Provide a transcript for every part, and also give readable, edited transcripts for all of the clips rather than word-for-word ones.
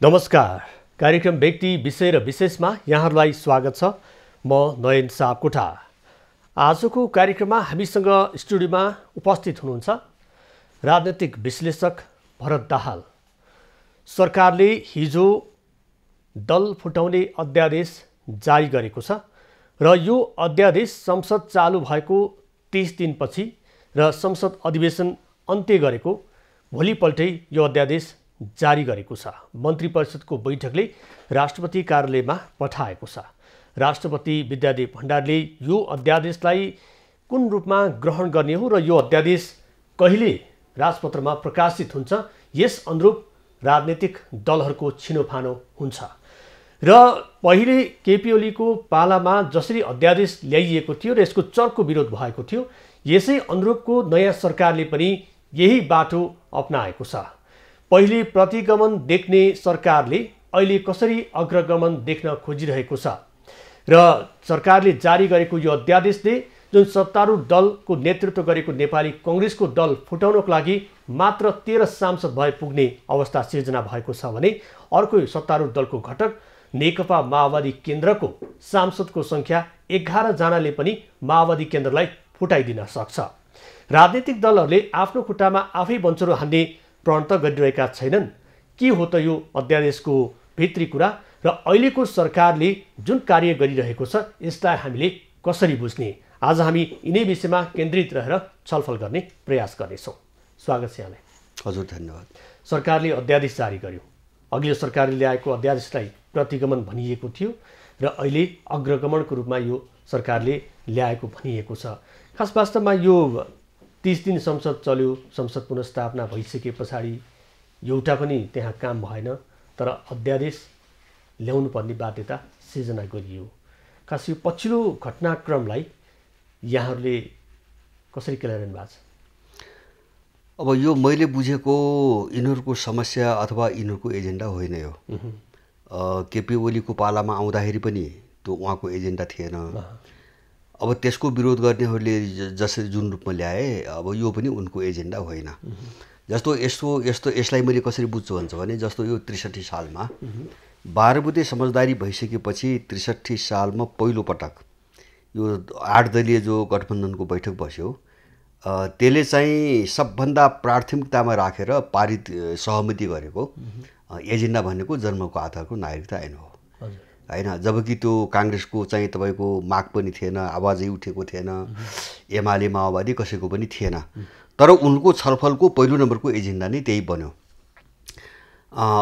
नमस्कार। कार्यक्रम व्यक्ति विषय र विशेषमा यहाँहरूलाई स्वागत छ। म नयन सापकोटा। आजको कार्यक्रममा हामीसँग स्टुडियोमा उपस्थित हुनुहुन्छ राजनीतिक विश्लेषक भरत दाहाल। सरकारले हिजो दल फुटाउने अध्यादेश जारी गरेको छ र यो अध्यादेश संसद चालु भएको 30 दिनपछि र संसद अधिवेशन अन्त्य गरेको भोलिपल्टै यो अध्यादेश जारी गरेको छ। मन्त्री परिषदको बैठकले राष्ट्रपति कार्यालयमा पठाएको छ। राष्ट्रपति विद्यादेव भण्डारीले यो अध्यादेशलाई कुन रूपमा ग्रहण गर्ने हो र यो अध्यादेश कहिले राजपत्रमा प्रकाशित हुन्छ, यस अनुरूप राजनीतिक दलहरूको छिनोफानो हुन्छ। र पहिले केपी ओलीको पालामा जसरी अध्यादेश ल्याइएको थियो र यसको चर्को विरोध भएको थियो, यसै अनुरूपको नयाँ सरकारले पनि यही बाटो अपनाएको छ। पहिले प्रतिगमन देख्ने सरकारले अहिले कसरी अग्रगमन देख्न खोजिरहेको छ र सरकारले जारी गरेको यो अध्यादेशले जुन सत्तारूढ दलको नेतृत्व गरेको नेपाली कांग्रेसको दल फुटाउनको लागि मात्र 13 सांसद भए पुग्ने अवस्था सिर्जना भएको छ भने अर्को सत्तारूढ दलको घटक नेकपा माओवादी केन्द्रको सांसदको संख्या 11 जनाले पनि माओवादी केन्द्रलाई फुटाइदिन सक्छ। राजनीतिक दलहरूले आफ्नो खुट्टामा आफै बन्चरो हान्ने प्रण त गरिरहेका छैनन्। के हो त यो अध्यादेशको भित्री कुरा र अहिलेको सरकारले जुन कार्य गरिरहेको छ यसलाई हामीले कसरी बुझ्ने? आज हामी यिनै विषयमा केन्द्रित रहेर छलफल गर्ने प्रयास गर्नेछौँ। स्वागत छ यहाँलाई। हजुर, धन्यवाद। सरकारले अध्यादेश जारी गर्यो। अघिल्लो सरकारले ल्याएको अध्यादेशलाई प्रतिगमन भनिएको थियो र अहिले अग्रगमनको रूपमा यो सरकारले ल्याएको भनिएको छ। खास वास्तवमा यो 30 दिन संसद चल्यो, संसद पुनर्स्थापना भइसके पछाडि एउटा पनि त्यहाँ काम भएन, तर अध्यादेश ल्याउनु पर्ने बाध्यता सिर्जना गरियो। खास यो पछिल्लो घटनाक्रमलाई यहाँहरूले कसरी केलाइरहनु भएको छ? अब यो मैले बुझेको यिनीहरूको समस्या अथवा यिनीहरूको एजेन्डा होइन। यो केपी ओलीको पालामा आउँदाखेरि पनि त्यो उहाँको एजेन्डा थिएन। अब त्यसको विरोध गर्नेहरूले जसरी जुन रूपमा ल्याए, अब यो पनि उनको एजेन्डा होइन। जस्तो यसलाई मैले कसरी बुझ्छु भन्छ भने, जस्तो यो 63 सालमा 12 बुँदे समझदारी भइसकेपछि 63 सालमा पहिलो पटक यो 8 दलीय जो गठबन्धनको बैठक बस्यो, त्यसले चाहिँ सबभन्दा प्राथमिकतामा राखेर पारित सहमति गरेको एजेन्डा भनेको जन्मको आधारको नागरिकता ऐन हो हैन। जबकि त्यो कांग्रेसको चाहिँ तपाईको माग पनि थिएन, आवाजै उठेको थिएन, एमाले माओवादी कसैको पनि थिएन। तर उनको छलफलको पहिलो नम्बरको एजेन्डा नै त्यही बन्यो।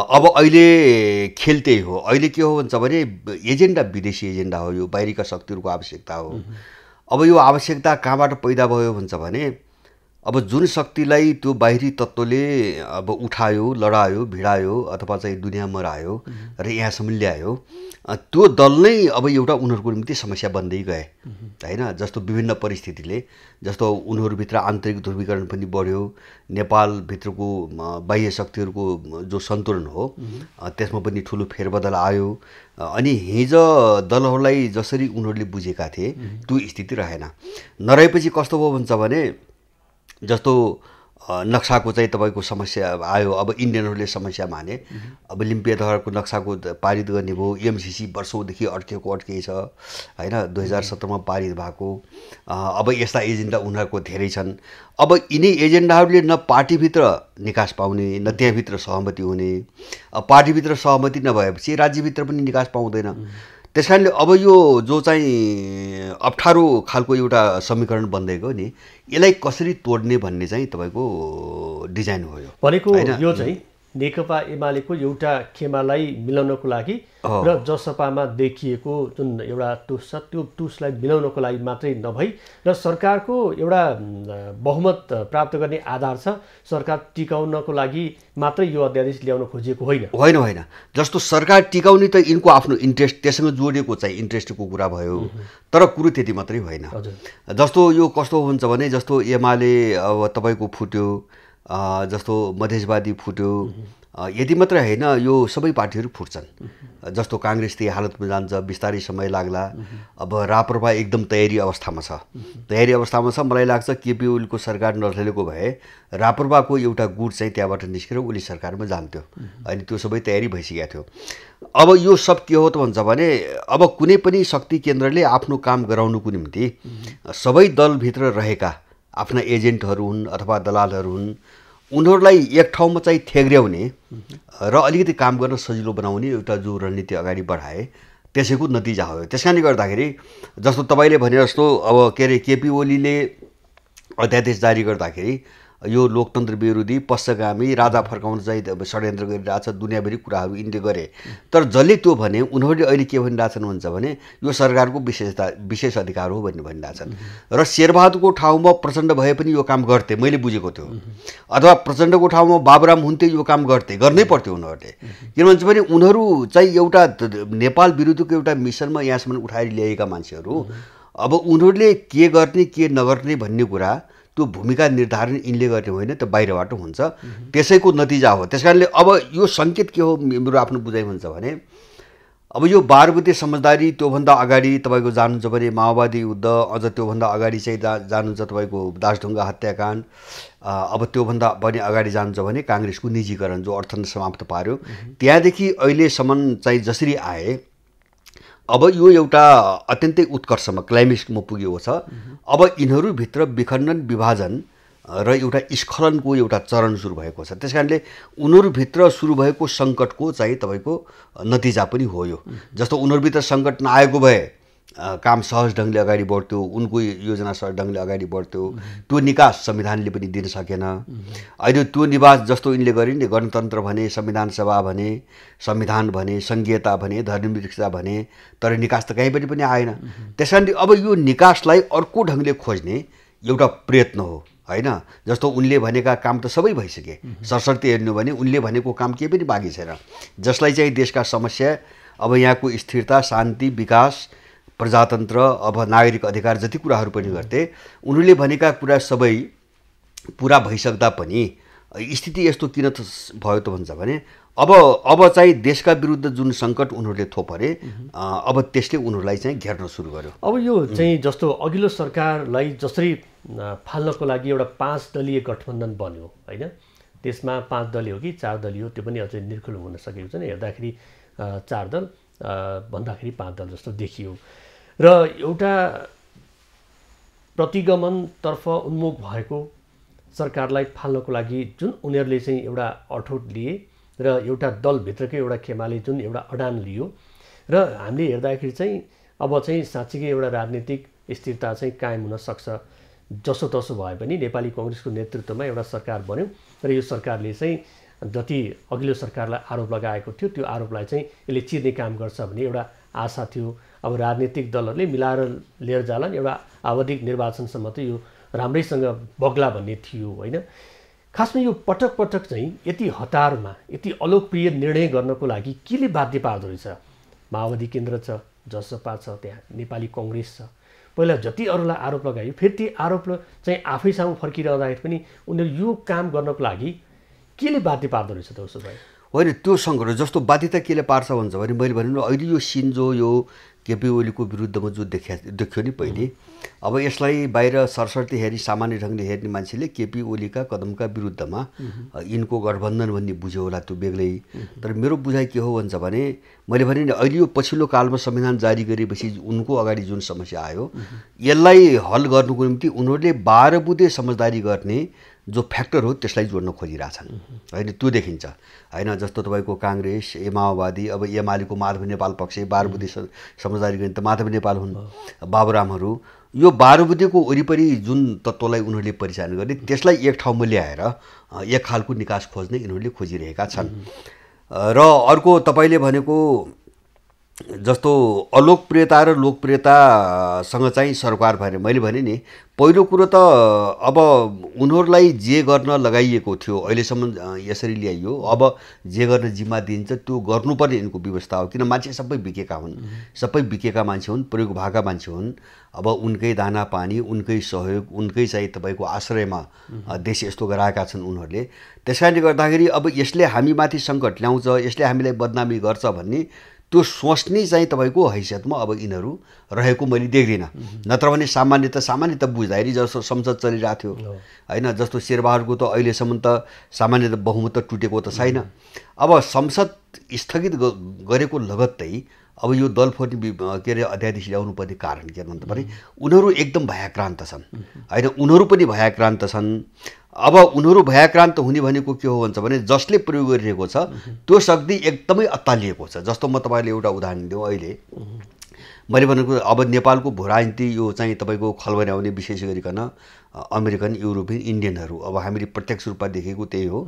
अब अहिले खेल त्यही हो। अहिले के हो भन्छ भने एजेन्डा विदेशी एजेन्डा हो, यो बाहिरीका शक्तिहरूको आवश्यकता हो। अब यो आवश्यकता कहाँबाट पैदा भयो भन्छ भने, अब जुन शक्तिलाई त्यो बाहिरी तत्त्वले अब उठायो, लडायो, भिडायो अथवा चाहिँ दुनियाँमा मरायो र यहाँसम्म ल्यायो, त्यो दल नै अब एउटा उनीहरूको निम्ति समस्या बन्दै गए हैन। जस्तो विभिन्न परिस्थितिले, जस्तो उनीहरूभित्र आन्तरिक ध्रुवीकरण पनि बढ्यो, नेपालभित्रको बाह्य शक्तिहरूको जो सन्तुलन हो त्यसमा पनि ठुलो फेरबदल आयो। अनि हिजो दलहरूलाई जसरी उनीहरूले बुझेका थिए त्यो स्थिति रहेन। नरहेपछि कस्तो भयो भन्छ भने, जस्तो नक्साको चाहिँ तपाईको समस्या आयो। अब इन्डियनहरूले समस्या माने, अब लिम्पियाधरको नक्साको पारित गर्ने भयो। एमसीसी वर्षौँदेखि अड्केकै छ हैन, 2017 मा पारित भएको। अब यस्ता एजेन्डा उनीहरूको धेरै छन्। अब यिनै एजेन्डाहरूले न पार्टीभित्र निकास पाउने, न त्यहाँभित्र सहमति हुने। पार्टीभित्र सहमति नभएपछि राज्यभित्र पनि निकास पाउँदैन। त्यसकारणले अब यो जो चाहिँ अप्ठ्यारो खालको एउटा समीकरण बन्दै गयो नि, यसलाई कसरी तोड्ने भन्ने चाहिँ तपाईको डिजाइन हो। यो भनेको यो चाहिँ नेकपा एमालेको एउटा खेमालाई मिलाउनको लागि र जसपामा देखिएको जुन एउटा टुस छ त्यो टुसलाई मिलाउनको लागि मात्रै नभई र सरकारको एउटा बहुमत प्राप्त गर्ने आधार छ, सरकार टिकाउनको लागि मात्रै यो अध्यादेश ल्याउन खोजिएको होइन। जस्तो सरकार टिकाउने त यिनको आफ्नो इन्ट्रेस्ट, त्यससँग जोडिएको चाहिँ इन्ट्रेस्टको कुरा भयो, तर कुरो त्यति मात्रै होइन। जस्तो यो कस्तो हुन्छ भने, जस्तो एमाले अब तपाईको फुट्यो, जस्तो मधेसवादी फुट्यो, यति मात्र होइन, यो सबै पार्टीहरू फुट्छन्। जस्तो काङ्ग्रेस त्यही हालतमा जान्छ, बिस्तारै समय लाग्ला। अब राप्रपा एकदम तयारी अवस्थामा छ। मलाई लाग्छ केपी ओलीको सरकार नढलेको भए राप्रपाको एउटा गुट चाहिँ त्यहाँबाट निस्केर ओली सरकारमा जान्थ्यो। अनि त्यो सबै तयारी भइसकेको थियो। अब यो सब के हो त भन्छ भने, अब कुनै पनि शक्ति केन्द्रले आफ्नो काम गराउनुको निम्ति सबै दलभित्र रहेका आफ्ना एजेन्टहरू हुन् अथवा दलालहरू हुन्, उनीहरूलाई एक ठाउँमा चाहिँ थेग्र्याउने र अलिकति काम गर्न सजिलो बनाउने एउटा जो रणनीति अगाडि बढाए, त्यसैको नतिजा हो। त्यस कारणले गर्दाखेरि जस्तो तपाईँले भने जस्तो अब के अरे केपी ओलीले अध्यादेश जारी गर्दाखेरि यो लोकतन्त्र विरोधी पश्चगामी राजा फर्काउन चाहिँ षड्यन्त्र गरिरहेछ, दुनियाँभरि कुराहरू यिनले गरे। तर जसले त्यो भने उनीहरूले अहिले के भनिरहेछन् भन्छ भने यो सरकारको विशेष अधिकार हो भन्ने भनिरहेछन्। र शेरबहादुरको ठाउँमा प्रचण्ड भए पनि यो काम गर्थे, मैले बुझेको थियो। अथवा प्रचण्डको ठाउँमा बाबुराम हुन्थे, यो काम गर्थे, गर्नै पर्थ्यो उनीहरूले। किन भन्छ भने उनीहरू चाहिँ एउटा नेपाल विरुद्धको एउटा मिसनमा यहाँसम्म उठाएर ल्याएका मान्छेहरू। अब उनीहरूले के गर्ने के नगर्ने भन्ने कुरा त्यो भूमिका निर्धारण यिनले गर्ने होइन, त्यो बाहिरबाट हुन्छ। त्यसैको नतिजा हो। त्यसकारणले अब यो सङ्केत के हो, मेरो आफ्नो बुझाइ हुन्छ भने, अब यो 12 बुद्धे समझदारी त्योभन्दा अगाडि तपाईँको जानुहुन्छ भने माओवादी युद्ध, अझ त्योभन्दा अगाडि चाहिँ जानुहुन्छ तपाईँको दासढुङ्गा हत्याकाण्ड, अब त्योभन्दा पनि अगाडि जानुहुन्छ भने काङ्ग्रेसको निजीकरण जो अर्थतन्त्र समाप्त पार्यो। त्यहाँदेखि अहिलेसम्म चाहिँ जसरी आए, अब यो एउटा अत्यन्तै उत्कर्षमा क्लाइमेक्समा पुगेको छ। अब यिनीहरूभित्र विखण्डन, विभाजन र एउटा स्खलनको एउटा चरण सुरु भएको छ। त्यस कारणले उनीहरूभित्र सुरु भएको सङ्कटको चाहिँ तपाईँको नतिजा पनि हो यो। जस्तो उनीहरूभित्र सङ्कट नआएको भए काम सहज ढङ्गले अगाडि बढ्थ्यो, उनको योजना सहज ढङ्गले अगाडि बढ्थ्यो। त्यो निकास संविधानले पनि दिन सकेन। अहिले त्यो निवास जस्तो यिनले गरे नि, गणतन्त्र भने, संविधान सभा भने, संविधान भने, सङ्घीयता भने, धर्मनिरपेक्षता भने, तर निकास त कहीँ पनि आएन। त्यस कारणले अब यो निकासलाई अर्को ढङ्गले खोज्ने एउटा प्रयत्न हो होइन। जस्तो उनले भनेका काम त सबै भइसके, सरसर्ती हेर्नु भने उनले भनेको काम केही पनि बाँकी छैन। जसलाई चाहिँ देशका समस्या, अब यहाँको स्थिरता, शान्ति, विकास, प्रजातन्त्र, अब नागरिक अधिकार जति कुराहरू पनि गर्थे, उनीहरूले भनेका कुरा सबै पुरा भइसक्दा पनि स्थिति यस्तो किन भयो त भन्छ भने, अब चाहिँ देशका विरुद्ध जुन सङ्कट उनीहरूले थोपरे, अब त्यसले उनीहरूलाई चाहिँ घेर्न सुरु गर्यो। अब यो चाहिँ जस्तो अघिल्लो सरकारलाई जसरी फाल्नको लागि एउटा 5 दलीय गठबन्धन बन्यो होइन, त्यसमा 5 दलीय हो कि 4 दलीय हो त्यो पनि अझै निर्खुल हुन सकेको छैन। हेर्दाखेरि 4 दल भन्दाखेरि 5 दल जस्तो देखियो। र एउटा प्रतिगमनतर्फ उन्मुख भएको सरकारलाई फाल्नको लागि जुन उनीहरूले चाहिँ एउटा अठोट लिए र एउटा दलभित्रकै एउटा खेमाले जुन एउटा अडान लियो, र हामीले हेर्दाखेरि चाहिँ अब चाहिँ साँच्चीकै एउटा राजनीतिक स्थिरता चाहिँ कायम हुन सक्छ। जसोतसो भए पनि नेपाली कङ्ग्रेसको नेतृत्वमा एउटा सरकार बन्यो र यो सरकारले चाहिँ जति अघिल्लो सरकारलाई आरोप लगाएको थियो त्यो आरोपलाई चाहिँ यसले चिर्ने काम गर्छ भन्ने एउटा आशा थियो। अब राजनीतिक दलहरूले मिलाएर लिएर जालान्, एउटा आवधिक निर्वाचनसम्म त यो राम्रैसँग बग्ला भन्ने थियो होइन। खासमा यो पटक पटक चाहिँ यति हतारमा, यति अलोकप्रिय निर्णय गर्नको लागि केले बाध्य पार्दो रहेछ? माओवादी केन्द्र छ, जसपा छ, त्यहाँ नेपाली कङ्ग्रेस छ। पहिला जति अरूलाई आरोप लगायो, फेरि ती आरोप चाहिँ आफै सामु फर्किरहँदाखेरि पनि उनीहरू यो काम गर्नको लागि केले बाध्य पार्दो रहेछ त? उसो भए होइन, त्यो सङ्कट जस्तो बाध्यता केले पार्छ भन्छ भने, मैले भने अहिले यो सिन जो यो केपी ओलीको विरुद्धमा जो देखियो नि पहिले, अब यसलाई बाहिर सरसर्ती हेरी सामान्य ढङ्गले हेर्ने मान्छेले केपी ओलीका कदमका विरुद्धमा यिनको गठबन्धन भन्ने बुझ्यो होला, त्यो बेग्लै। तर मेरो बुझाइ के हो भन्छ भने, मैले भने नि अहिले यो पछिल्लो कालमा संविधान जारी गरेपछि उनको अगाडि जुन समस्या आयो, यसलाई हल गर्नुको निम्ति उनीहरूले 12 बुँदे समझदारी गर्ने जो फ्याक्टर हो त्यसलाई जोड्न खोजिरहेछन् होइन। त्यो देखिन्छ होइन। जस्तो तपाईँको काङ्ग्रेस, माओवादी, अब एमालेको माधव नेपाल पक्ष 12 बुँदे समझदारी गर्ने त माधव नेपाल हुन्, बाबुरामहरू, यो 12 बुँदेको वरिपरि जुन तत्त्वलाई उनीहरूले परिचालन गर्ने, त्यसलाई एक ठाउँमा ल्याएर एक खालको निकास खोज्ने यिनीहरूले खोजिरहेका छन्। र अर्को तपाईँले भनेको जस्तो अलोकप्रियता र लोकप्रियतासँग चाहिँ सरकार भने मैले भने नि पहिलो कुरो त अब उनीहरूलाई जे गर्न लगाइएको थियो अहिलेसम्म यसरी ल्याइयो, अब जे गर्न जिम्मा दिन्छ त्यो गर्नुपर्ने यिनको व्यवस्था हो। किन मान्छे सबै बिकेका हुन्, सबै बिकेका मान्छे हुन्, प्रयोग भएका मान्छे हुन्। अब उनकै दाना पानी, उनकै सहयोग, उनकै चाहिँ तपाईँको आश्रयमा देश यस्तो गराएका छन् उनीहरूले। त्यस कारणले गर्दाखेरि अब यसले हामीमाथि सङ्कट ल्याउँछ, यसले हामीलाई बदनामी गर्छ भन्ने त्यो सोच्ने चाहिँ तपाईँको हैसियतमा अब यिनीहरू रहेको मैले देख्दिनँ। नत्र भने सामान्यत बुझ्दाखेरि जस्तो संसद चलिरहेको थियो होइन, जस्तो शेरबहादुरको त अहिलेसम्म त सामान्यत बहुमत त टुटेको त छैन। अब संसद स्थगित गरेको लगत्तै अब यो दल फोर्ने के अरे अध्यादेश ल्याउनु पर्ने कारण के भन्नु भने उनीहरू एकदम भयाक्रान्त छन् होइन, उनीहरू पनि भयाक्रान्त छन्। अब उनीहरू भयाक्रान्त हुने भनेको के हो भन्छ भने जसले प्रयोग गरिरहेको छ त्यो शक्ति एकदमै अत्तालिएको छ। जस्तो म तपाईँले एउटा उदाहरण दिउँ, अहिले मैले भनेको अब नेपालको भूराजनीति यो चाहिँ तपाईँको खलबल्याउने विशेष गरिकन अमेरिकन, युरोपियन, इन्डियनहरू अब हामीले प्रत्यक्ष रूपमा देखेको त्यही हो।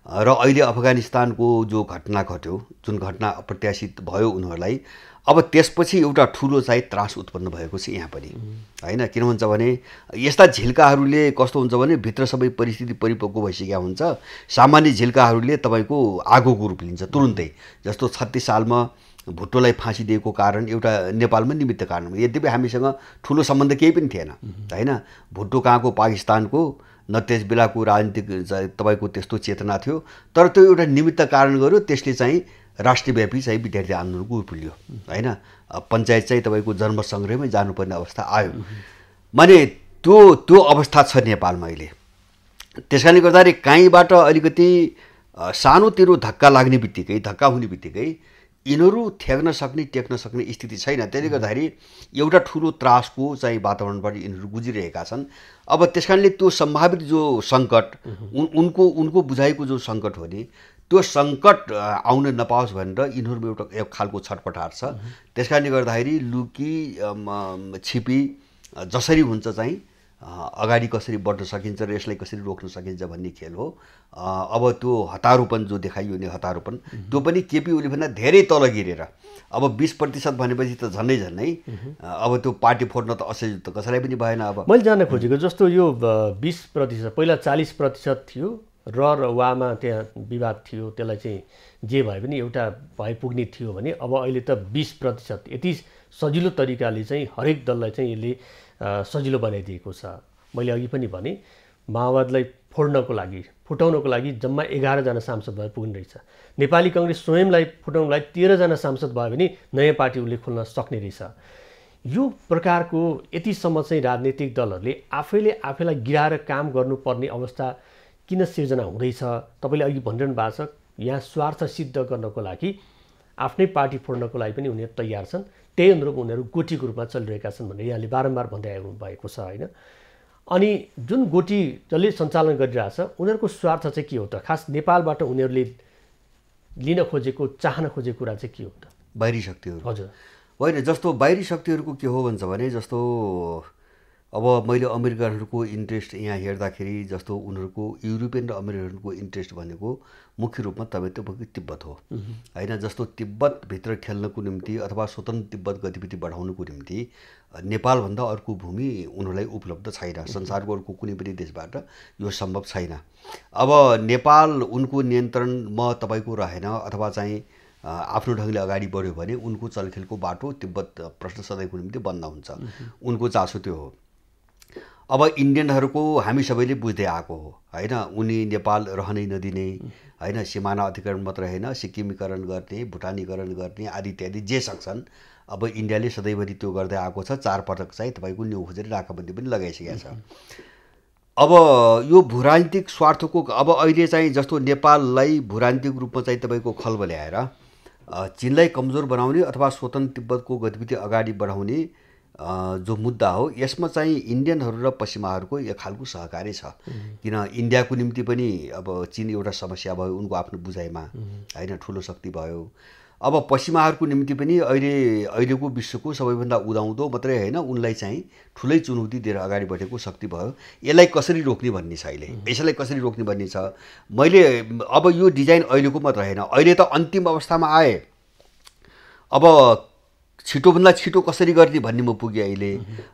र अहिले अफगानिस्तानको जो घटना घट्यो, जुन घटना अप्रत्याशित भयो उनीहरूलाई, अब त्यसपछि एउटा ठुलो चाहिँ त्रास उत्पन्न भएको छ यहाँ पनि होइन। किन भन्छ भने यस्ता झिल्काहरूले कस्तो हुन्छ भने भित्र सबै परिस्थिति परिपक्व भइसकेका हुन्छ। सामान्य झिल्काहरूले तपाईँको आगोको रूप लिन्छ तुरुन्तै। जस्तो 36 सालमा भुट्टोलाई फाँसी दिएको कारण एउटा नेपालमा निमित्त कारण, यद्यपि हामीसँग ठुलो सम्बन्ध केही पनि थिएन होइन। भुट्टो कहाँको, पाकिस्तानको, न त्यस बेलाको राजनीतिक तपाईँको त्यस्तो चेतना थियो, तर त्यो एउटा निमित्त कारण गर्यो, त्यसले चाहिँ राष्ट्रव्यापी चाहिँ विद्यार्थी आन्दोलनको रूप लियो होइन। पञ्चायत चाहिँ तपाईँको जन्मसङ्ग्रहमै जानुपर्ने अवस्था आयो। माने त्यो अवस्था छ नेपालमा अहिले। त्यस कारणले गर्दाखेरि काहीँबाट अलिकति सानोतिरो धक्का लाग्ने बित्तिकै, धक्का हुने बित्तिकै यिनीहरू टेक्न सक्ने स्थिति छैन। त्यसले गर्दाखेरि एउटा ठुलो त्रासको चाहिँ वातावरणबाट यिनीहरू गुजिरहेका छन्। अब त्यस कारणले त्यो सम्भावित जो सङ्कट उनको बुझाइको जो सङ्कट हो नि, त्यो सङ्कट आउन नपाओस् भनेर यिनीहरूमा एउटा एक खालको छटपटाट छ। त्यस कारणले गर्दाखेरि लुकी छिपी जसरी हुन्छ चाहिँ अगाडि कसरी बढ्न सकिन्छ र यसलाई कसरी रोक्न सकिन्छ भन्ने खेल हो। अब त्यो हतारोपन जो देखाइयो नि, हतारोपन त्यो पनि केपी ओलीभन्दा धेरै तल गिरेर अब 20% भनेपछि त झन्नै अब त्यो पार्टी फोड्न त असहज त कसैलाई पनि भएन। अब मैले जान्न खोजेको जस्तो यो 20% पहिला 40% थियो र वामा त्यहाँ विवाद थियो, त्यसलाई चाहिँ जे भए पनि एउटा भए पुग्ने थियो भने अब अहिले त 20% यति सजिलो तरिकाले चाहिँ हरेक दललाई चाहिँ यसले सजिलो बनाइदिएको छ। मैले अघि पनि भने माओवादीलाई फोड्नको लागि, फुटाउनको लागि जम्मा 11 जना सांसद भए पुग्ने रहेछ। नेपाली कांग्रेस स्वयंलाई फुटाउनको लागि 13 जना सांसद भयो भने नयाँ पार्टी उसले खोल्न सक्ने रहेछ। यो प्रकारको यतिसम्म चाहिँ राजनीतिक दलहरूले आफैलाई गिराएर काम गर्नुपर्ने अवस्था किन सिर्जना हुँदैछ? तपाईँले अघि भनिरहनु भएको छ यहाँ स्वार्थ सिद्ध गर्नको लागि आफ्नै पार्टी फोड्नको लागि पनि उनीहरू तयार छन्, त्यही अनुरूप उनीहरू गोटीको रूपमा चलिरहेका छन् भनेर यहाँले बारम्बार भन्दै आउनु भएको छ होइन। अनि जुन गोटी जसले सञ्चालन गरिरहेछ उनीहरूको स्वार्थ चाहिँ के हो त? खास नेपालबाट उनीहरूले लिन खोजेको, चाहन खोजेको कुरा चाहिँ के हो त? बाहिरी शक्तिहरू। हजुर होइन, जस्तो बाहिरी शक्तिहरूको के हो भन्छ भने जस्तो अब मैले अमेरिकनहरूको इन्ट्रेस्ट यहाँ हेर्दाखेरि जस्तो उनीहरूको युरोपियन र अमेरिकनको इन्ट्रेस्ट भनेको मुख्य रूपमा तपाईँको तिब्बत हो होइन। जस्तो तिब्बतभित्र खेल्नको निम्ति अथवा स्वतन्त्र तिब्बत गतिविधि बढाउनुको निम्ति नेपालभन्दा अर्को भूमि उनीहरूलाई उपलब्ध छैन। संसारको अर्को कुनै पनि देशबाट यो सम्भव छैन। अब नेपाल उनको नियन्त्रणमा तपाईँको रहेन अथवा चाहिँ आफ्नो ढङ्गले अगाडि बढ्यो भने उनको चलखेलको बाटो तिब्बत प्रश्न सधैँको निम्ति बन्द हुन्छ। उनको चासो त्यो हो। अब इन्डियनहरूको हामी सबैले बुझ्दै आएको हो होइन, उनी नेपाल रहनै नदिने होइन, सिमाना अतिक्रमण मात्र होइन, सिक्किमीकरण गर्ने, भुटानीकरण गर्ने आदि इत्यादि जे सक्छन् अब इन्डियाले सधैँभरि त्यो गर्दै आएको छ। 4 पटक चाहिँ तपाईँको न्यु खोजेर नाकाबन्दी पनि लगाइसकेको छ। अब यो भूराजनीतिक स्वार्थको अब अहिले चाहिँ जस्तो नेपाललाई भूराजनीतिक रूपमा चाहिँ तपाईँको खलबल्याएर चीनलाई कमजोर बनाउने अथवा स्वतन्त्र तिब्बतको गतिविधि अगाडि बढाउने जो मुद्दा हो, यसमा चाहिँ इन्डियनहरू र पश्चिमाहरूको एक खालको सहकार्य छ। किन इन्डियाको निम्ति पनि अब चीन एउटा समस्या भयो उनको आफ्नो बुझाइमा होइन, ठुलो शक्ति भयो। अब पश्चिमाहरूको निम्ति पनि अहिलेको विश्वको सबैभन्दा उदाउँदो मात्रै होइन, उनलाई चाहिँ ठुलै चुनौती दिएर अगाडि बढेको शक्ति भयो। यसलाई कसरी रोक्ने भन्ने छ, यसलाई कसरी रोक्ने भन्ने छ। मैले अब यो डिजाइन अहिलेको मात्र होइन, अहिले त अन्तिम अवस्थामा आए। अब छिटोभन्दा छिटो कसरी गर्ने भन्ने म पुगेँ अहिले।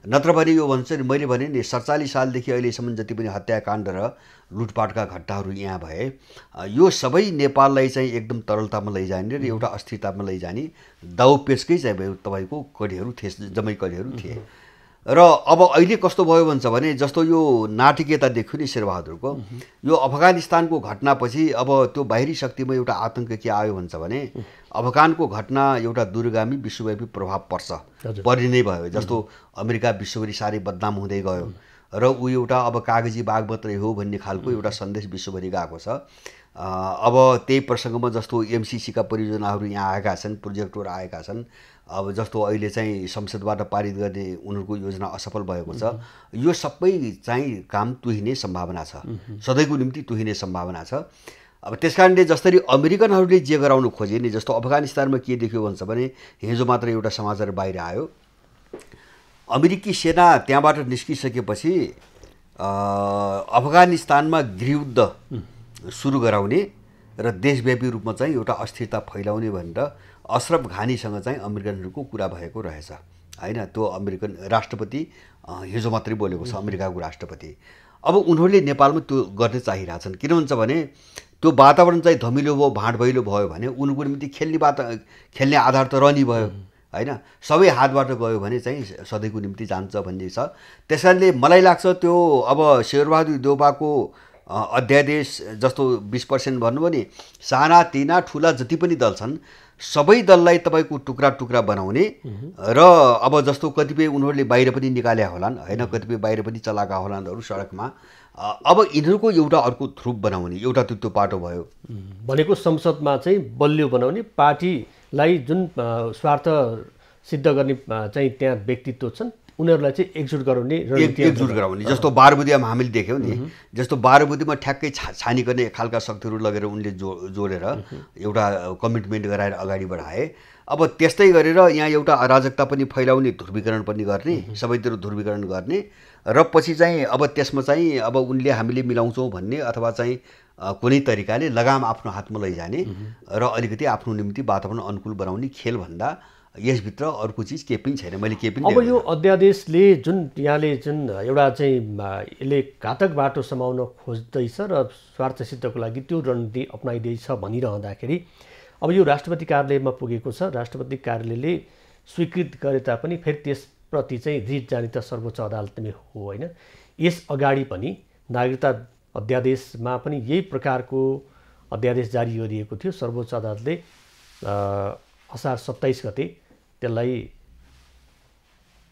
नत्र भने यो भन्छ नि, मैले भने नि 47 सालदेखि अहिलेसम्म जति पनि हत्याकाण्ड र लुटपाटका घटनाहरू यहाँ भए, यो सबै नेपाललाई चाहिँ एकदम तरलतामा लैजाने र एउटा अस्थिरतामा लैजाने दाउपेचकै चाहिँ तपाईँको कडीहरू थिए, जम्मै कडीहरू थिए। र अब अहिले कस्तो भयो भन्छ भने, जस्तो यो नाटकीयता देख्यो नि शेरबहादुरको, यो अफगानिस्तानको घटनापछि अब त्यो बाहिरी शक्तिमा एउटा आतंक के आयो भन्छ भने, अफगानको घटना एउटा दूरगामी विश्वव्यापी प्रभाव पर्ने नै भयो। जस्तो अमेरिका विश्वभरि साह्रै बदनाम हुँदै गयो र ऊ एउटा अब कागजी बाघ मात्रै हो भन्ने खालको एउटा सन्देश विश्वभरि गएको छ। अब त्यही प्रसङ्गमा जस्तो एमसिसीका परियोजनाहरू यहाँ आएका छन्, प्रोजेक्टहरू आएका छन्। अब जस्तो अहिले चाहिँ संसदबाट पारित गर्ने उनीहरूको योजना असफल भएको छ। यो सबै चाहिँ काम तुहिने सम्भावना छ, सधैँको निम्ति तुहिने सम्भावना छ। अब त्यसकारणले जसरी अमेरिकनहरूले जे गराउनु खोजे नि, जस्तो अफगानिस्तानमा के देख्यो भन्छ भने, हिजो मात्र एउटा समाचार बाहिर आयो, अमेरिकी सेना त्यहाँबाट निस्किसकेपछि अफगानिस्तानमा गृहयुद्ध सुरु गराउने र देशव्यापी रूपमा चाहिँ एउटा अस्थिरता फैलाउने भनेर अशरफ घानीसँग चाहिँ अमेरिकनहरूको कुरा भएको रहेछ हैन। त्यो अमेरिकन राष्ट्रपति हिजो मात्रै बोलेको छ, अमेरिकाको राष्ट्रपति। अब उनीहरूले नेपालमा त्यो गर्न चाहिरहेछन्। किन भन्छ भने, त्यो वातावरण चाहिँ धमिलो भयो, भाँडभैलो भयो भने उनीहरूको निम्ति खेल्ने आधार त रहने भयो हैन। सबै हातबाट गयो भने चाहिँ सधैँको निम्ति जान्छ भन्ने छ। त्यसकारणले मलाई लाग्छ त्यो अब शेरबहादुर देउपाको अध्यादेश जस्तो 20% भन्नुभयो नि, साना तिना ठुला जति पनि दल छन् सबै दललाई तपाईँको टुक्रा टुक्रा बनाउने र अब जस्तो कतिपय उनीहरूले बाहिर पनि निकाले होलान् हैन, कतिपय बाहिर पनि चलाएका होलान् अरू सडकमा। अब यिनीहरूको एउटा अर्को थ्रुप बनाउने एउटा त्यो पाटो भयो भनेको संसदमा चाहिँ बलियो बनाउने, पार्टीलाई जुन स्वार्थ सिद्ध गर्ने चाहिँ त्यहाँ व्यक्तित्व छन् उनीहरूलाई चाहिँ एकजुट गराउने जस्तो बारबुदियामा हामीले देख्यौँ नि, जस्तो बारबुदीमा ठ्याक्कै छानी गर्ने एक खालका शक्तिहरू लगेर उनले जोडेर एउटा कमिटमेन्ट गराएर अगाडि बढाए। अब त्यस्तै गरेर यहाँ एउटा अराजकता पनि फैलाउने, ध्रुवीकरण पनि गर्ने, सबैतिर ध्रुवीकरण गर्ने र पछि चाहिँ अब त्यसमा चाहिँ अब उनले हामीले मिलाउँछौँ भन्ने अथवा चाहिँ कुनै तरिकाले लगाम आफ्नो हातमा लैजाने र अलिकति आफ्नो निम्ति वातावरण अनुकूल बनाउने खेल भन्दा यसभित्र अर्को चिज केही पनि छैन। मैले केही पनि अब यो अध्यादेशले जुन यहाँले जुन एउटा चाहिँ यसले घातक बाटो समाउन खोज्दैछ र स्वार्थ सिद्धको लागि त्यो रणनीति अपनाइँदैछ भनिरहँदाखेरि अब यो राष्ट्रपति कार्यालयमा पुगेको छ। राष्ट्रपति कार्यालयले स्वीकृत गरे तापनि फेरि त्यसप्रति चाहिँ रिट जाने त सर्वोच्च अदालत नै हो होइन। यस अगाडि पनि नागरिकता अध्यादेशमा पनि यही प्रकारको अध्यादेश जारी गरिएको थियो। सर्वोच्च अदालतले असार 27 गते त्यसलाई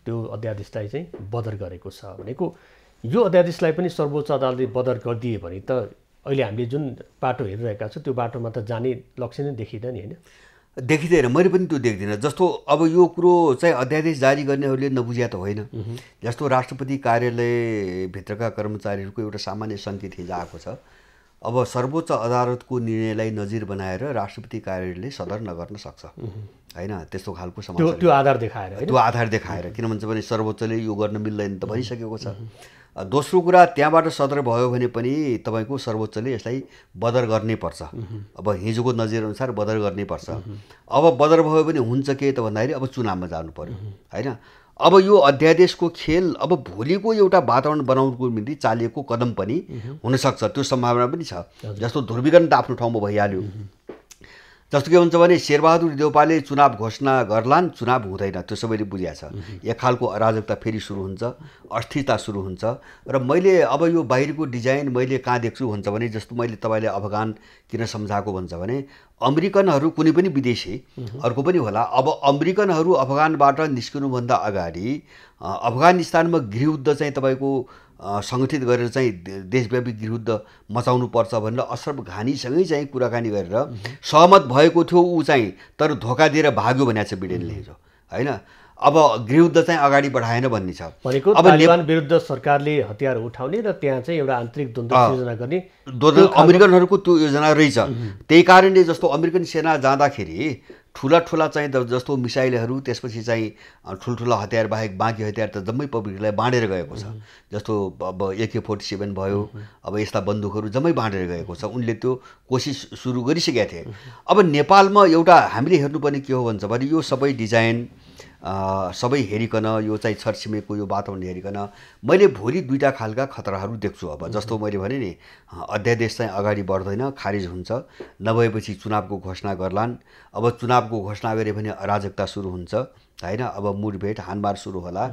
त्यो अध्यादेशलाई चाहिँ बदर गरेको छ। भनेको यो अध्यादेशलाई पनि सर्वोच्च अदालतले बदर गरिदिए भने त अहिले हामीले जुन बाटो हेरिरहेका छौँ त्यो बाटोमा त जाने लक्ष्य नै देखिँदैन नि होइन, देखिँदैन। मैले पनि त्यो देख्दिनँ। जस्तो अब यो कुरो चाहिँ अध्यादेश जारी गर्नेहरूले नबुझ्या त होइन। जस्तो राष्ट्रपति कार्यालयभित्रका कर्मचारीहरूको एउटा सामान्य सङ्केत हिजो आएको छ, अब सर्वोच्च अदालतको निर्णयलाई नजिर बनाएर राष्ट्रपति कार्यालयले सदर नगर्न सक्छ हैन। त्यस्तो खालको समाचार त्यो आधार देखाएर किन भन्छ भने सर्वोच्चले यो गर्न मिल्दैन त भनिसकेको छ। दोस्रो कुरा, त्यहाँबाट सदर भयो भने पनि तपाईँको सर्वोच्चले यसलाई बदर गर्नै पर्छ। अब हिजोको नजिरअनुसार बदर गर्नै पर्छ। अब बदर भयो भने हुन्छ के त भन्दाखेरि अब चुनावमा जानु पर्यो हैन। अब यो अध्यादेशको खेल अब भोलिको एउटा वातावरण बनाउनुको निम्ति चालिएको कदम पनि हुनसक्छ, त्यो सम्भावना पनि छ। जस्तो ध्रुवीकरण त आफ्नो ठाउँमा भइहाल्यो। जस्तो के भन्छ भने शेरबहादुर देउपाले चुनाव घोषणा गर्लान्, चुनाव हुँदैन, त्यो सबैले बुझिया छ। एक खालको अराजकता फेरि सुरु हुन्छ, अस्थिरता सुरु हुन्छ। र मैले अब यो बाहिरको डिजाइन मैले कहाँ देख्छु भन्छ भने, जस्तो मैले तपाईँले अफगान किन सम्झाएको भन्छ भने, अमेरिकनहरू कुनै पनि विदेशी अर्को पनि होला, अब अमेरिकनहरू अफगानबाट निस्किनुभन्दा अगाडि अफगानिस्तानमा गृहयुद्ध चाहिँ तपाईँको सङ्गठित गरेर चाहिँ देशव्यापी गृहयुद्ध मचाउनु पर्छ भनेर अशरफ घानीसँगै चाहिँ कुराकानी गरेर सहमत भएको थियो ऊ चाहिँ, तर धोका दिएर भाग्यो भनेको छ बिडेनले हिजो हैन। अब गृहयुद्ध चाहिँ अगाडि बढाएन भन्ने छ। भनेको तालिबान विरुद्ध सरकारले हतियार उठाउने र त्यहाँ चाहिँ एउटा आन्तरिक द्वन्द्व सिर्जना गर्ने अमेरिकनहरूको त्यो योजना रहेछ। त्यही कारणले जस्तो अमेरिकन सेना जाँदाखेरि ठुला चाहिँ जस्तो मिसाइलहरू त्यसपछि चाहिँ ठुल्ठुला हतियार बाहेक बाँकी हतियार त जम्मै पब्लिकलाई बाँडेर गएको छ। जस्तो अब AK-47 भयो, अब यस्ता बन्दुकहरू जम्मै बाँडेर गएको छ। उनले त्यो कोसिस सुरु गरिसकेका थिए। अब नेपालमा एउटा हामीले हेर्नुपर्ने के हो भन्छ भने यो सबै डिजाइन सबै हेरिकन यो चाहिँ छरछिमेकको यो वातावरण हेरिकन मैले भोलि दुईटा खालका खतराहरू देख्छु। अब जस्तो मैले भने नि अध्यादेश चाहिँ अगाडि बढ्दैन, खारिज हुन्छ, नभएपछि चुनावको घोषणा गर्लान्। अब चुनावको घोषणा गरे भने अराजकता सुरु हुन्छ हैन। अब मुठभेड हानबार सुरु होला,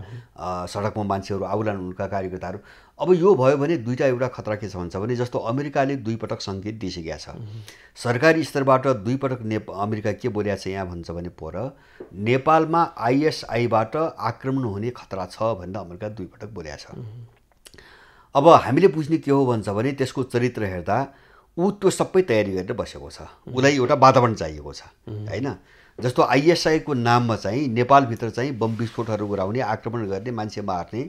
सडकमा मान्छेहरू आउलान् उनका कार्यकर्ताहरू। अब यो भयो भने दुईटा एउटा खतरा के छ भन्छ भने जस्तो अमेरिकाले 2 पटक सङ्केत दिइसकेको छ। सरकारी स्तरबाट 2 पटक अमेरिका के बोलेको छ यहाँ भन्छ भने पर नेपालमा ISIबाट आक्रमण हुने खतरा छ भनेर अमेरिका 2 पटक बोलेको छ। अब हामीले बुझ्ने के हो भन्छ भने त्यसको चरित्र हेर्दा ऊ त्यो सबै तयारी गरेर बसेको छ। उसलाई एउटा वातावरण चाहिएको छ हैन। जस्तो ISIको नाममा चाहिँ नेपालभित्र चाहिँ बम विस्फोटहरू गराउने, आक्रमण गर्ने, मान्छे मार्ने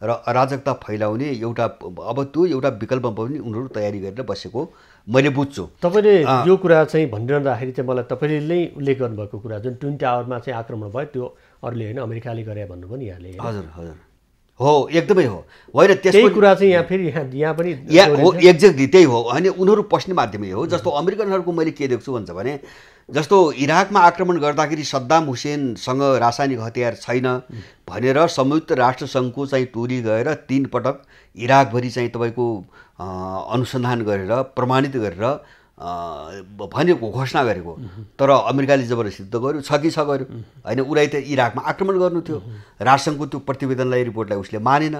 र अराजकता फैलाउने एउटा अब त्यो एउटा विकल्पमा पनि उनीहरू तयारी गरेर बसेको मैले बुझ्छु। तपाईँले यो कुरा चाहिँ भनिरहँदाखेरि चाहिँ मलाई तपाईँले नै उल्लेख गर्नुभएको कुरा जुन ट्विन टावरमा चाहिँ आक्रमण भयो त्यो अरूले होइन अमेरिकाले गरे भन्नुभयो नि यहाँले। हजुर हजुर हो, एकदमै हो। होइन त्यही कुरा चाहिँ यहाँ फेरि यहाँ पनि हो, एक्ज्याक्टली त्यही हो। होइन उनीहरू पस्ने माध्यमै हो। जस्तो अमेरिकनहरूको मैले के देख्छु भन्छ भने जस्तो इराकमा आक्रमण गर्दाखेरि सद्दाम हुसेनसँग रासायनिक हतियार छैन भनेर संयुक्त राष्ट्रसङ्घको चाहिँ टोली गएर 3 पटक इराकभरि चाहिँ तपाईँको अनुसन्धान गरेर प्रमाणित गरेर भनेको घोषणा गरेको। तर अमेरिकाले जबरजस्ती त गर्यो, छ कि छ गर्यो होइन। उसलाई त इराकमा आक्रमण गर्नु थियो, राष्ट्रसङ्घको त्यो प्रतिवेदनलाई रिपोर्टलाई उसले मानेन।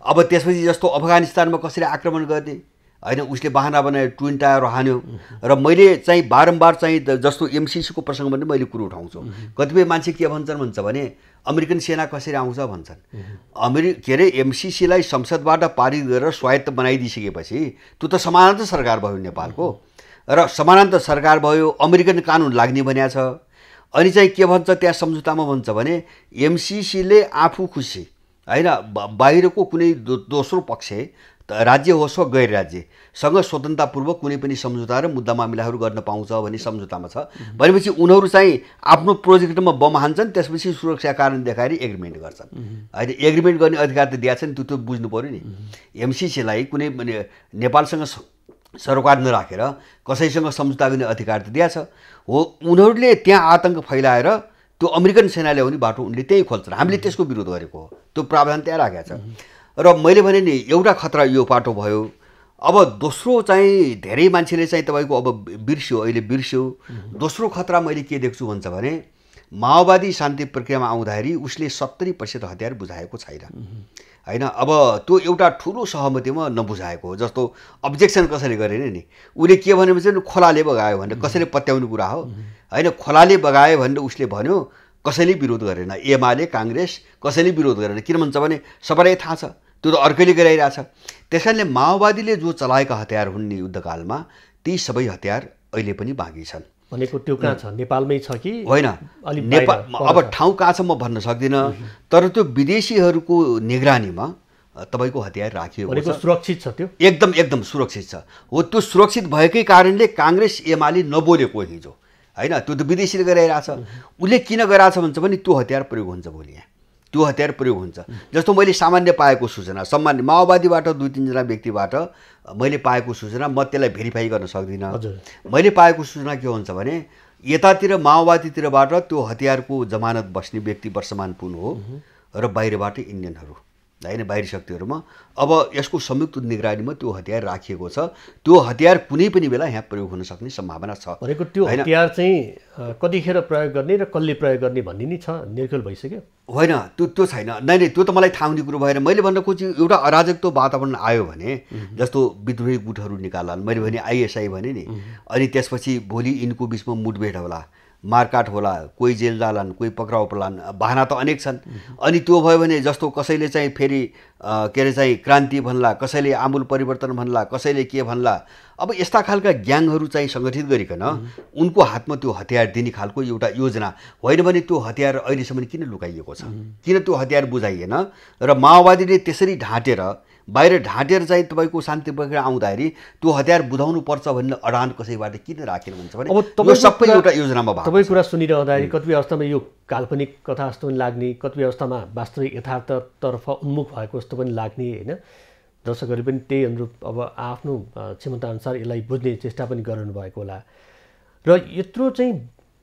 अब त्यसपछि जस्तो अफगानिस्तानमा कसरी आक्रमण गर्ने होइन, उसले बहाना बनायो, ट्विन टावर हान्यो। र मैले चाहिँ बारम्बार चाहिँ जस्तो MCCको प्रसङ्ग पनि मैले कुरो उठाउँछु। कतिपय मान्छे के भन्छ भने अमेरिकन सेना कसरी आउँछ भन्छन्। के अरे MCCलाई संसदबाट पारित गरेर स्वायत्त बनाइदिइसकेपछि त्यो त समानान्तर सरकार भयो नेपालको, र समानान्तर सरकार भयो, अमेरिकन कानुन लाग्ने भनेको छ। अनि चाहिँ के भन्छ त्यहाँ सम्झौतामा भन्छ भने MCCले आफू खुसी होइन बाहिरको कुनै दोस्रो पक्ष राज्य होस् वा गैर राज्यसँग स्वतन्त्रतापूर्वक कुनै पनि सम्झौता र मुद्दा मामिलाहरू गर्न पाउँछ भन्ने सम्झौतामा छ। भनेपछि उनीहरू चाहिँ आफ्नो प्रोजेक्टमा बम हान्छन्, त्यसपछि सुरक्षा कारण देखाएर एग्रिमेन्ट गर्छन् होइन। एग्रिमेन्ट गर्ने अधिकार त दिएको छ नि, त्यो बुझ्नु पऱ्यो नि। MCCलाई कुनै नेपालसँग सरोकार नराखेर कसैसँग सम्झौता गर्ने अधिकार त दिएको छ हो। उनीहरूले त्यहाँ आतङ्क फैलाएर त्यो अमेरिकन सेना ल्याउने बाटो उनले त्यही खोल्छन्। हामीले त्यसको विरोध गरेको हो, त्यो प्रावधान त्यहाँ राखेको छ। र मैले भने नि एउटा खतरा यो पाटो भयो। अब दोस्रो चाहिँ धेरै मान्छेले चाहिँ तपाईँको अब बिर्स्यो, अहिले बिर्स्यो। दोस्रो खतरा मैले के देख्छु भन्छ भने माओवादी शान्ति प्रक्रियामा आउँदाखेरि उसले 70% हतियार बुझाएको छैन होइन। अब त्यो एउटा ठुलो सहमतिमा नबुझाएको हो। जस्तो अब्जेक्सन कसैले गरेन नि, उसले के भन्यो भने खोलाले बगायो भनेर कसैले पत्याउने कुरा हो होइन। खोलाले बगायो भनेर उसले भन्यो, कसैले विरोध गरेन। एमाले काङ्ग्रेस कसैले विरोध गरेन। किन भन्छ भने सबैलाई थाहा छ त्यो त अर्कैले गराइरहेछ। त्यस कारणले माओवादीले जो चलाएका हतियार हुन् नि युद्धकालमा, ती सबै हतियार अहिले पनि बाँकी छन्। भनेको त्यो कहाँ छ, नेपालमै छ कि होइन? नेपाल अब ठाउँ कहाँ छ म भन्न सक्दिनँ, तर त्यो विदेशीहरूको निगरानीमा तपाईँको हतियार राखिएको छ। सुरक्षित छ त्यो, एकदम सुरक्षित छ हो। त्यो सुरक्षित भएकै कारणले काङ्ग्रेस एमाले नबोलेको हिजो होइन। त्यो त विदेशीले गराइरहेछ। उसले किन गराएको छ भन्छ भने त्यो हतियार प्रयोग हुन्छ भोलि, यहाँ त्यो हतियार प्रयोग हुन्छ। जस्तो मैले सामान्य पाएको सूचना, सामान्य माओवादीबाट 2-3 जना व्यक्तिबाट मैले पाएको सूचना, म त्यसलाई भेरिफाई गर्न सक्दिनँ। मैले पाएको सूचना के हुन्छ भने यतातिर माओवादीतिरबाट त्यो हतियारको जमानत बस्ने व्यक्ति वर्षमान पुन हो र बाहिरबाट इन्डियनहरू होइन, बाहिरी शक्तिहरूमा। अब यसको संयुक्त निगरानीमा त्यो हतियार राखिएको छ। त्यो हतियार कुनै पनि बेला यहाँ प्रयोग हुन सक्ने सम्भावना छ। भनेको त्यो हतियार चाहिँ कतिखेर प्रयोग गर्ने र कसले प्रयोग गर्ने भन्ने नि छ, निर्खेल भइसक्यो होइन? त्यो छैन। नै त्यो त मलाई थाहा हुने कुरो भएन। मैले भन्न खोजेँ एउटा अराजकत्व वातावरण आयो भने जस्तो विद्रोही गुटहरू निकाल्लान्, मैले भने ISI भने नि, अनि त्यसपछि भोलि यिनको बिचमा मुठभेड होला, मारकाट होला, कोही जेल जालान्, कोही पक्राउ पर्लान्, बहाना त अनेक छन्। अनि त्यो भयो भने जस्तो कसैले चाहिँ फेरि के अरे चाहिँ क्रान्ति भन्ला, कसैले आमूल परिवर्तन भन्ला, कसैले के भन्ला। अब यस्ता खालका ग्याङहरू चाहिँ सङ्गठित गरिकन उनको हातमा त्यो हतियार दिने खालको एउटा योजना होइन भने त्यो हतियार अहिलेसम्म किन लुकाइएको छ, किन त्यो हतियार बुझाइएन? र माओवादीले त्यसरी ढाँटेर बाहिर ढाँटेर चाहिँ तपाईँको शान्ति प्रक्रिया आउँदाखेरि त्यो हतियार बुझाउनु पर्छ भन्ने अडान कसैबाट किन राखेन भन्छ भने यो सबै एउटा योजनामा भएको तपाईँ कुरा सुनिरहँदाखेरि कतिपय अवस्थामा यो काल्पनिक कथा जस्तो पनि लाग्ने, कतिपय अवस्थामा वास्तविक यथार्थतर्फ उन्मुख भएको जस्तो पनि लाग्ने होइन। दर्शकहरूले पनि त्यही अनुरूप अब आफ्नो क्षमताअनुसार यसलाई बुझ्ने चेष्टा पनि गरिरहनु भएको होला। र यत्रो चाहिँ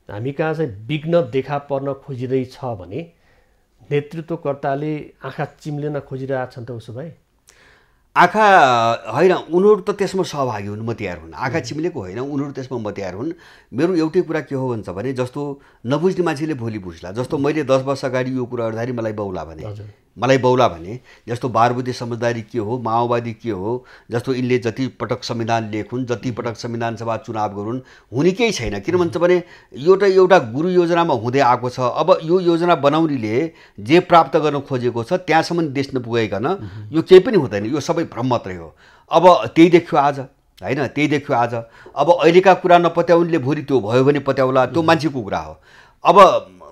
हामी कहाँ चाहिँ विघ्न देखा पर्न खोजिँदैछ भने नेतृत्वकर्ताले आँखा चिम्लिन खोजिरहेछन् त उसो भए? आँखा होइन, उनीहरू त त्यसमा सहभागी हुन्, म तयार हुन्। आँखा चिम्लेको होइन, उनीहरू त्यसमा म तयार हुन्। मेरो एउटै कुरा के हो भन्छ भने जस्तो नबुझ्ने मान्छेले भोलि बुझ्ला। जस्तो मैले 10 वर्ष अगाडि यो कुरा गर्दाखेरि मलाई बौला भने जस्तो बारबुदे समझदारी के हो, माओवादी के हो, जस्तो यिनले जति पटक संविधान लेखुन्, जति पटक संविधान सभा चुनाव गरून्, हुने केही छैन। किन भन्छ भने एउटा गुरु योजनामा हुँदै आएको छ। अब यो योजना बनाउनेले जे प्राप्त गर्न खोजेको छ त्यहाँसम्म देश नपुगाइकन यो केही पनि हुँदैन, यो सबै भ्रम मात्रै हो। अब त्यही देखियो आज होइन, त्यही देखियो आज। अब अहिलेका कुरा नपत्याउनेले भोलि त्यो भयो भने पत्याउला, त्यो मान्छेको कुरा हो। अब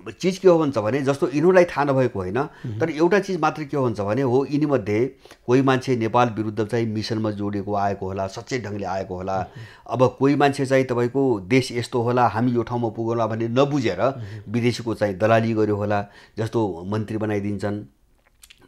चिज के हो भन्छ भने जस्तो यिनीहरूलाई थाहा नभएको होइन, तर एउटा चिज मात्र के हो भन्छ भने हो यिनीमध्ये कोही मान्छे नेपाल विरुद्ध चाहिँ मिसनमा जोडिएको आएको होला, सच्चै ढङ्गले आएको होला। अब कोही मान्छे चाहिँ तपाईँको देश यस्तो होला, हामी यो ठाउँमा पुगौँला भन्ने नबुझेर विदेशीको चाहिँ दलाली गर्यो होला। जस्तो मन्त्री बनाइदिन्छन्,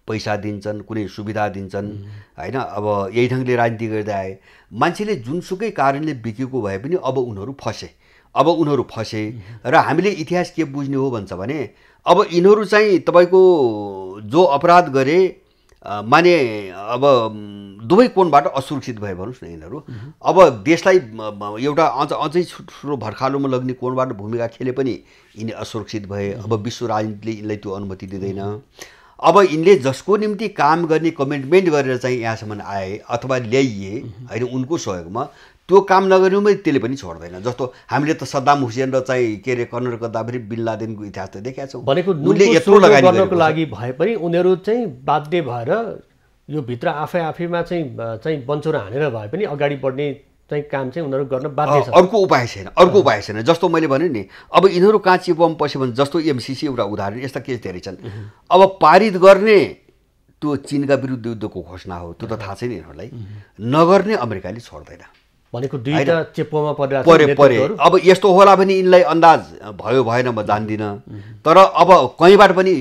पैसा दिन्छन्, कुनै सुविधा दिन्छन् होइन। अब यही ढङ्गले राजनीति गर्दै आए। मान्छेले जुनसुकै कारणले बिकेको भए पनि अब उनीहरू फसे र हामीले इतिहास के बुझ्ने हो भन्छ भने अब यिनीहरू चाहिँ तपाईँको जो अपराध गरे माने अब दुवै कोणबाट असुरक्षित भए भन्नुहोस् न यिनीहरू। अब देशलाई एउटा अझै ठुलो भर्खालोमा लग्ने कोणबाट भूमिका खेले पनि यिनी असुरक्षित भए। अब विश्व राजनीतिले यिनलाई त्यो अनुमति दिँदैन। अब यिनले जसको निम्ति काम गर्ने कमिटमेन्ट गरेर चाहिँ यहाँसम्म आए अथवा ल्याइए होइन, उनको सहयोगमा त्यो काम नगर्नुमै त्यसले पनि छोड्दैन। जस्तो हामीले त सद्दाम हुसेन र चाहिँ के अरे कर्नल गद्दाफी, बिन लादेनको इतिहास त देखेका छौँ। भनेको उनले यत्रो गर्नको लागि भए पनि उनीहरू चाहिँ बाध्य भएर यो भित्र आफैमा चाहिँ बन्चोर हानेर भए पनि अगाडि बढ्ने चाहिँ काम चाहिँ उनीहरू गर्न बाध्य छ। अर्को उपाय छैन। जस्तो मैले भने नि अब यिनीहरू कहाँ चिपम पस्यो भने जस्तो एमसीसी एउटा उदाहरण, यस्ता केस धेरै छन्। अब पारित गर्ने त्यो चीनका विरुद्ध युद्धको घोषणा हो, त्यो त थाहा छैन यिनीहरूलाई। नगर्ने अमेरिकाले छोड्दैन। भनेको दुईटा चेप्पोमा परे। अब यस्तो होला भने यिनलाई अन्दाज भयो भएन म जान्दिनँ, तर अब कहीँबाट पनि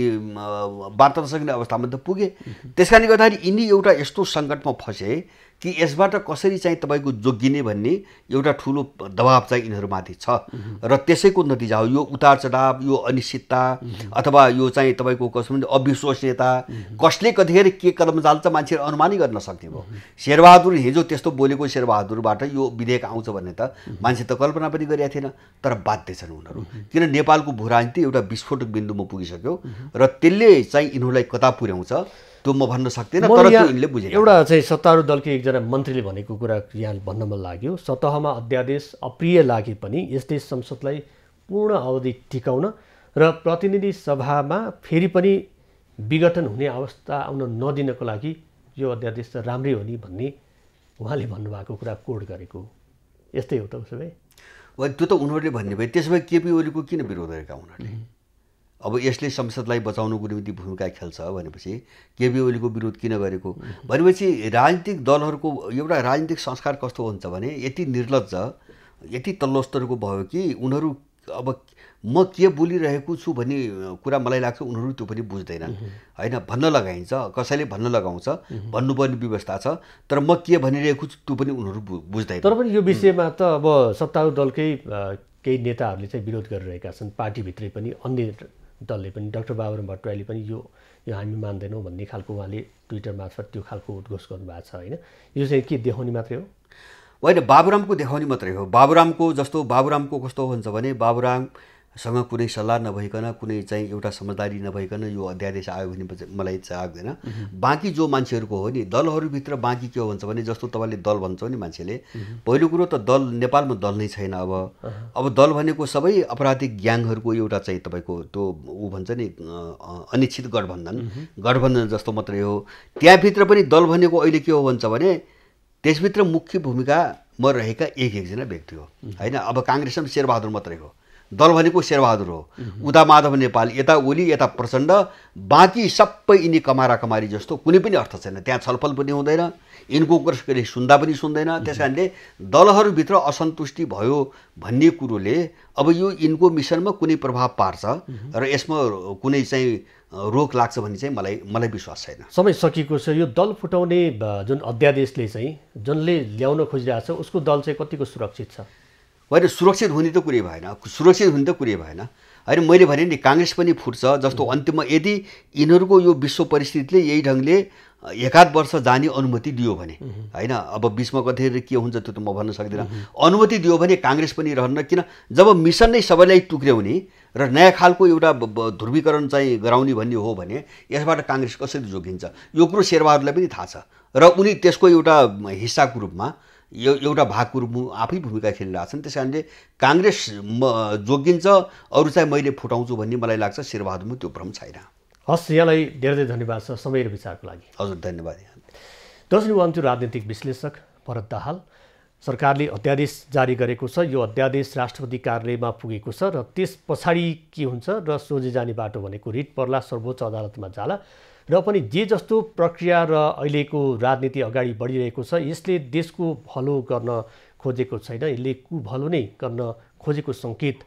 बार्ता नसक्ने अवस्थामा त पुगे। त्यस कारणले गर्दाखेरि यिनी एउटा यस्तो सङ्कटमा फसे कि यसबाट कसरी चाहिँ तपाईँको जोगिने भन्ने एउटा ठुलो दबाब चाहिँ यिनीहरूमाथि छ। र त्यसैको नतिजा हो यो उतार चढाव, यो अनिश्चितता अथवा यो चाहिँ तपाईँको कसरी अविश्वसनीयता। कसले कतिखेर के कदम चाल्छ मान्छेहरू अनुमानै गर्न सक्ने भयो। शेरबहादुर हिजो त्यस्तो बोलेको शेरबहादुरबाट यो विधेयक आउँछ भन्ने त मान्छे त कल्पना पनि गरेका थिएन, तर बाध्य छन् उनीहरू। किन नेपालको भूराजनीति एउटा विस्फोटक बिन्दुमा पुगिसक्यो र त्यसले चाहिँ यिनीहरूलाई कता पुर्याउँछ त्यो म भन्न सक्दिनँ, तर त्यो यिनले बुझे। एउटा चाहिँ सत्तारूढ दलकै एकजना मन्त्रीले भनेको कुरा यहाँ भन्न मन लाग्यो, सतहमा अध्यादेश अप्रिय लागे पनि यसले संसदलाई पूर्ण अवधि टिकाउन र प्रतिनिधि सभामा फेरि पनि विघटन हुने अवस्था आउन नदिनको लागि यो अध्यादेश त राम्रै हो नि भन्ने उहाँले भन्नुभएको कुरा कोड गरेको यस्तै हो त उसो भए? त्यो त उनीहरूले भन्ने भए। त्यसो भए केपी ओलीको किन विरोध गरेका उनीहरूले? अब यसले संसदलाई बचाउनुको निम्ति भूमिका खेल्छ भनेपछि केपी ओलीको विरोध किन गरेको भनेपछि राजनीतिक दलहरूको एउटा राजनीतिक संस्कार कस्तो हुन्छ भने यति निर्लज्ज, यति तल्लो स्तरको भयो कि उनीहरू अब म के बोलिरहेको छु भन्ने कुरा मलाई लाग्छ उनीहरू त्यो पनि बुझ्दैनन् होइन। भन्न लगाइन्छ, कसैले भन्न लगाउँछ, भन्नुपर्ने व्यवस्था छ, तर म के भनिरहेको छु त्यो पनि उनीहरू बुझ्दैन। तर पनि यो विषयमा त अब सत्तारूढ दलकै केही नेताहरूले चाहिँ विरोध गरिरहेका छन्, पार्टीभित्रै पनि अन्य दलले पनि। डाक्टर बाबुराम भट्टराईले पनि यो हामी मान्दैनौँ भन्ने खालको उहाँले ट्विटर मार्फत त्यो खालको उद्घोष गर्नुभएको छ होइन। यो चाहिँ के देखाउने मात्रै हो? होइन, बाबुरामको देखाउने मात्रै हो। बाबुरामको कस्तो हुन्छ भने बाबुरामसँग कुनै सल्लाह नभइकन, कुनै चाहिँ एउटा समझदारी नभइकन यो अध्यादेश आयो भने मलाई चाहिँ लाग्दैन। बाँकी जो मान्छेहरूको हो नि दलहरूभित्र बाँकी के हो भन्छ भने जस्तो तपाईँले दल भन्छ नि मान्छेले, पहिलो कुरो त दल नेपालमा दल नै छैन। अब दल भनेको सबै आपराधिक ग्याङहरूको एउटा चाहिँ तपाईँको त्यो ऊ भन्छ नि अनिश्चित गठबन्धन जस्तो मात्रै हो। त्यहाँभित्र पनि दल भनेको अहिले के हो भन्छ भने त्यसभित्र मुख्य भूमिकामा रहेका एकजना व्यक्ति हो होइन। अब काङ्ग्रेसमा शेरबहादुर मात्रै हो, दल भनेको शेरबहादुर हो, उता माधव नेपाल, यता ओली, यता प्रचण्ड, बाँकी सबै यिनी कमारी जस्तो कुनै पनि अर्थ छैन। त्यहाँ छलफल पनि हुँदैन, यिनको कुरा कहिले सुन्दा पनि सुन्दैन। त्यस कारणले दलहरूभित्र असन्तुष्टि भयो भन्ने कुरोले अब यो यिनको मिसनमा कुनै प्रभाव पार्छ र यसमा कुनै चाहिँ रोक लाग्छ भन्ने चाहिँ मलाई विश्वास छैन। समय सकिएको छ। यो दल फुटाउने जुन अध्यादेशले चाहिँ जसले ल्याउन खोजिरहेको छ उसको दल चाहिँ कतिको सुरक्षित छ? होइन, सुरक्षित हुने त कुरै भएन, होइन मैले भने नि काङ्ग्रेस पनि फुट्छ। जस्तो अन्तिममा यदि यिनीहरूको यो विश्व परिस्थितिले यही ढङ्गले एकाध वर्ष जाने अनुमति दियो भने, होइन, अब बिचमा कतिखेर के हुन्छ त्यो त म भन्न सक्दिनँ, अनुमति दियो भने काङ्ग्रेस पनि रहन्न। किन, जब मिसन नै सबैलाई टुक्र्याउने र नयाँ खालको एउटा ध्रुवीकरण चाहिँ गराउने भन्ने हो भने यसबाट काङ्ग्रेस कसरी जोगिन्छ यो कुरो शेरबहादुरलाई पनि थाहा छ र उनी त्यसको एउटा हिस्साको रूपमा एउटा भागको रूपमा आफै भूमिका खेलिरहेछन्। त्यस कारणले काङ्ग्रेस जोगिन्छ, अरू चाहिँ मैले फुटाउँछु भन्ने मलाई लाग्छ शेरबहादुरमा त्यो भ्रम छैन। हस्, यहाँलाई धेरै धेरै धन्यवाद छ समय र विचारको लागि। हजुर, धन्यवाद। दर्शक वन्तु राजनीतिक विश्लेषक भरत दाहाल। सरकारले अध्यादेश जारी गरेको छ, यो अध्यादेश राष्ट्रपति कार्यालयमा पुगेको छ र त्यस पछाडि के हुन्छ र सोझै जाने बाटो भनेको रिट पर्ला, सर्वोच्च अदालतमा जाला र पनि जे जस्तो प्रक्रिया र अहिलेको राजनीति अगाडि बढिरहेको छ यसले देशको भलो गर्न खोजेको छैन, यसले कुभलो नै गर्न खोजेको सङ्केत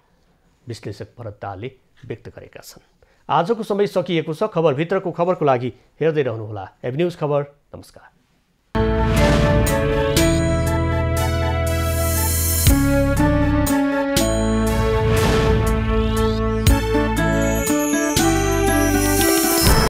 विश्लेषक भरत दाहालले व्यक्त गरेका छन्। आजको समय सकिएको छ। खबरभित्रको खबरको लागि हेर्दै रहनुहोला एबी न्युज खबर। नमस्कार।